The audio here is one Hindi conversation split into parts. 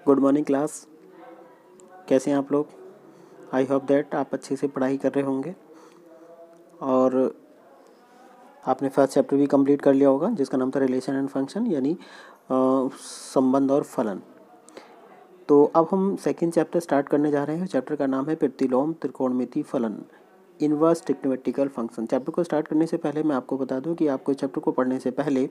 Good morning class. कैसे हैं आप लोग? आई होप दैट आप अच्छे से पढ़ाई कर रहे होंगे और आपने फर्स्ट चैप्टर भी कंप्लीट कर लिया होगा जिसका नाम था रिलेशन एंड फंक्शन, यानी संबंध और फलन। तो अब हम सेकंड चैप्टर स्टार्ट करने जा रहे हैं। चैप्टर का नाम है प्रतिलोम त्रिकोणमिति फलन, इनवर्स ट्रिग्नोमेट्रिकल फंक्शन। चैप्टर को स्टार्ट करने से पहले मैं आपको बता दूं कि आपको चैप्टर को पढ़ने से पहले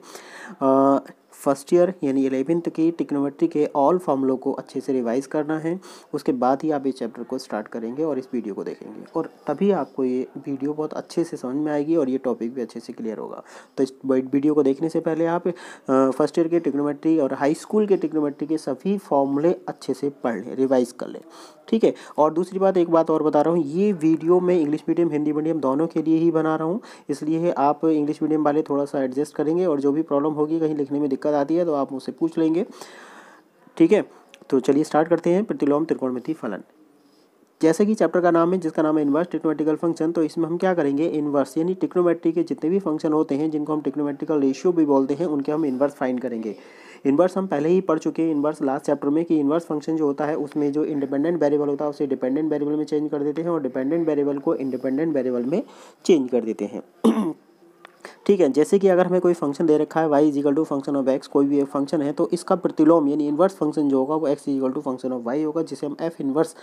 फर्स्ट ईयर यानी 11th की ट्रिग्नोमेट्री के ऑल फॉर्मूलों को अच्छे से रिवाइज करना है। उसके बाद ही आप इस चैप्टर को स्टार्ट करेंगे और इस वीडियो को देखेंगे, और तभी आपको ये वीडियो बहुत अच्छे से समझ में आएगी और ये टॉपिक भी अच्छे से क्लियर होगा। तो इस वीडियो को देखने से पहले आप फर्स्ट ईयर के ट्रिग्नोमेट्री और हाई स्कूल के ट्रिग्नोमेट्री के सभी फॉर्मूले अच्छे से पढ़ लें, रिवाइज कर लें, ठीक है। और दूसरी बात, एक बात और बता रहा हूँ, ये वीडियो मैं इंग्लिश मीडियम हिंदी मीडियम दोनों के लिए ही बना रहा हूँ, इसलिए आप इंग्लिश मीडियम वाले थोड़ा सा एडजस्ट करेंगे और जो भी प्रॉब्लम होगी, कहीं लिखने में दिक्कत आती है तो आप मुझसे पूछ लेंगे, ठीक है। तो चलिए स्टार्ट करते हैं। प्रतिलोम त्रिकोणमिति फलन, जैसे कि चैप्टर का नाम है जिसका नाम है इनवर्स ट्रिग्नोमेट्रिकल फंक्शन। तो इसमें हम क्या करेंगे, इनवर्स यानी ट्रिग्नोमेट्री के जितने भी फंक्शन होते हैं जिनको हम ट्रिग्नोमेट्रिकल रेशियो भी बोलते हैं, उनके हम इनवर्स फाइंड करेंगे। इनवर्स हम पहले ही पढ़ चुके हैं इनवर्स लास्ट चैप्टर में, कि इनवर्स फंक्शन जो होता है उसमें जो इंडिपेंडेंट वेरिएबल होता है उसे डिपेंडेंट वेरिएबल में चेंज कर देते हैं और डिपेंडेंट वेरिएबल को इंडिपेंडेंट वेरिएबल में चेंज कर देते हैं ठीक है। जैसे कि अगर हमें कोई फंक्शन दे रखा है y equal to function of x, कोई भी एक फंक्शन है, तो इसका प्रतिलोम यानी इनवर्स फंक्शन जो होगा वो x equal to function of y होगा, जिसे हम f इनवर्स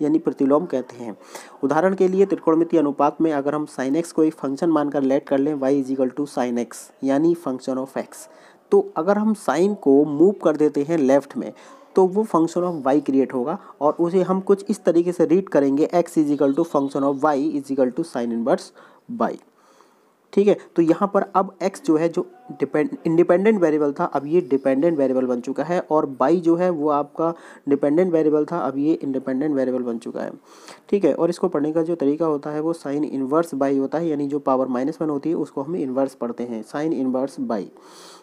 यानी प्रतिलोम कहते हैं। उदाहरण के लिए त्रिकोणमितीय अनुपात में अगर हम sin x को एक फंक्शन मानकर लेट कर लें y equal to sin x यानी फंक्शन ऑफ x, तो अगर हम साइन को मूव कर देते हैं लेफ्ट में तो वो फंक्शन ऑफ y क्रिएट होगा और उसे हम कुछ इस तरीके से रीड करेंगे, x equal to function of y equal to sine inverse y, ठीक है। तो यहाँ पर अब x जो है, जो इंडिपेंडेंट वेरिएबल था, अब ये डिपेंडेंट वेरिएबल बन चुका है, और y जो है वो आपका डिपेंडेंट वेरिएबल था, अब ये इंडिपेंडेंट वेरिएबल बन चुका है, ठीक है। और इसको पढ़ने का जो तरीका होता है वो साइन इनवर्स बाई होता है, यानी जो पावर -1 होती है उसको हम इनवर्स पढ़ते हैं, साइन इनवर्स बाई,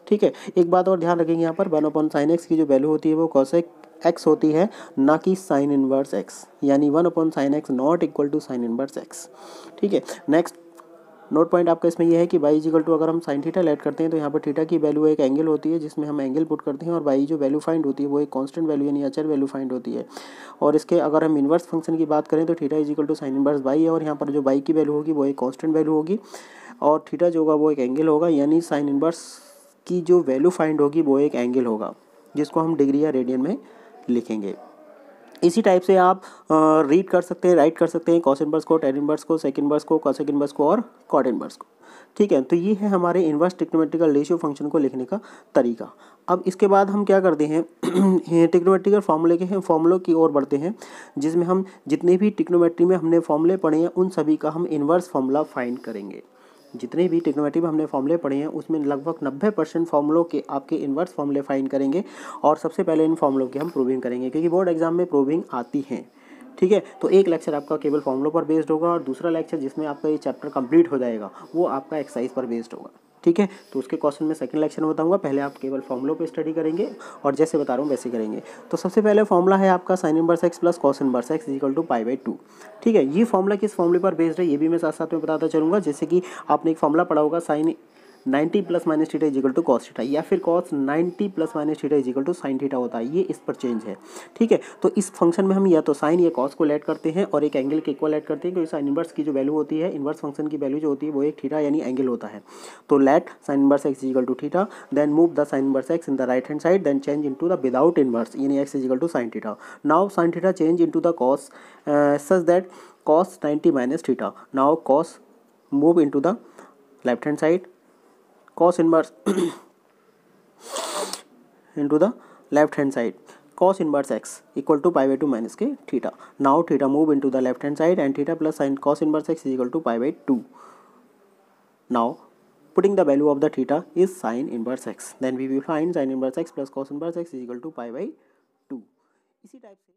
ठीक है। एक बात और ध्यान रखेंगे यहाँ पर, 1/sin x की जो वैल्यू होती है वो cosec x होती है, ना कि साइन इनवर्स x, यानी 1/sin x not equal to sine inverse x, ठीक है। नेक्स्ट नोट पॉइंट आपका इसमें यह है कि y इजिकल टू अगर हम साइन थीटा लेट करते हैं तो यहाँ पर थीटा की वैल्यू एक एंगल होती है जिसमें हम एंगल पुट करते हैं, और y जो वैल्यू फाइंड होती है वो एक कांस्टेंट वैल्यू यानी अचर वैल्यू फाइंड होती है। और इसके अगर हम इनवर्स फंक्शन की बात करें तो theta equal to sine inverse y है, और यहाँ पर जो y की वैल्यू होगी वो एक कांस्टेंट वैल्यू होगी, और थीटा जो होगा वो एक एंगल होगा, यानी साइन इनवर्स की जो वैल्यू फाइंड होगी वो एक एंगल होगा, जिसको हम डिग्री या रेडियन में लिखेंगे। इसी टाइप से आप रीड कर सकते हैं, राइट कर सकते हैं कॉस इनवर्स को, टेन इनवर्स को, सेक इनवर्स को, कॉसेक इनवर्स को और कॉट इनवर्स को, ठीक है। तो ये है हमारे इनवर्स ट्रिग्नोमेट्रिकल रेशियो फंक्शन को लिखने का तरीका। अब इसके बाद हम क्या करते हैं ट्रिग्नोमेट्रिकल फॉर्मूले के फॉर्मूलों की ओर बढ़ते हैं, जिसमें हम जितने भी ट्रिग्नोमेट्री में हमने फॉर्मूले पढ़े हैं उन सभी का हम इनवर्स फॉर्मूला फाइंड करेंगे। जितने भी ट्रिग्नोमेट्री में हमने फॉर्मूले पढ़े हैं उसमें लगभग 90% फॉर्मूलों के आपके इनवर्स फॉर्मूले फाइंड करेंगे, और सबसे पहले इन फॉर्मूलों की हम प्रूविंग करेंगे, क्योंकि बोर्ड एग्जाम में प्रूविंग आती है, ठीक है। तो एक लेक्चर आपका केवल फॉर्मूलों पर बेस्ड होगा और दूसरा लेक्चर जिसमें आपका ये चैप्टर कंप्लीट हो जाएगा वो आपका एक्सरसाइज पर बेस्ड होगा, ठीक है। तो उसके क्वेश्चन में सेकंड लेक्चर में बताऊंगा, पहले आप केवल फॉर्मूलों पे स्टडी करेंगे और जैसे बता रहा हूँ वैसे करेंगे। तो सबसे पहले फॉर्मूला है आपका sine inverse x plus cos inverse x equal to π/2, ठीक है। ये फॉर्मूला किस फॉर्मूले पर बेस्ड है ये भी मैं साथ साथ में बताता चलूँगा। जैसे कि आपने एक फॉर्मूला पढ़ा होगा sine 90 plus minus theta equal to cos theta, या फिर cos 90 plus minus theta equal to sine theta होता है, ये इस पर चेंज है, ठीक है। तो इस फंक्शन में हम या तो साइन या कॉस को लेट करते हैं और एक एंगल के इक्वल लेट करते हैं, क्योंकि साइन इनवर्स की जो वैल्यू होती है, इनवर्स फंक्शन की वैल्यू जो होती है वो एक थीटा यानी एंगल होता है। तो let sine inverse x equal to theta, then move the sine inverse x in the right hand side, then change into the without inverse यानी x equal to sine theta. Now sine theta change into the cos such that cos 90 minus theta. Now cos move into the left hand side, cos inverse into the left hand side, cos inverse x equal to π/2 minus k theta. Now theta move into the left hand side and theta plus sin cos inverse x is equal to π/2. Now putting the value of the theta is sin inverse x, then we will find sin inverse x plus cos inverse x is equal to π/2. इसी टाइप से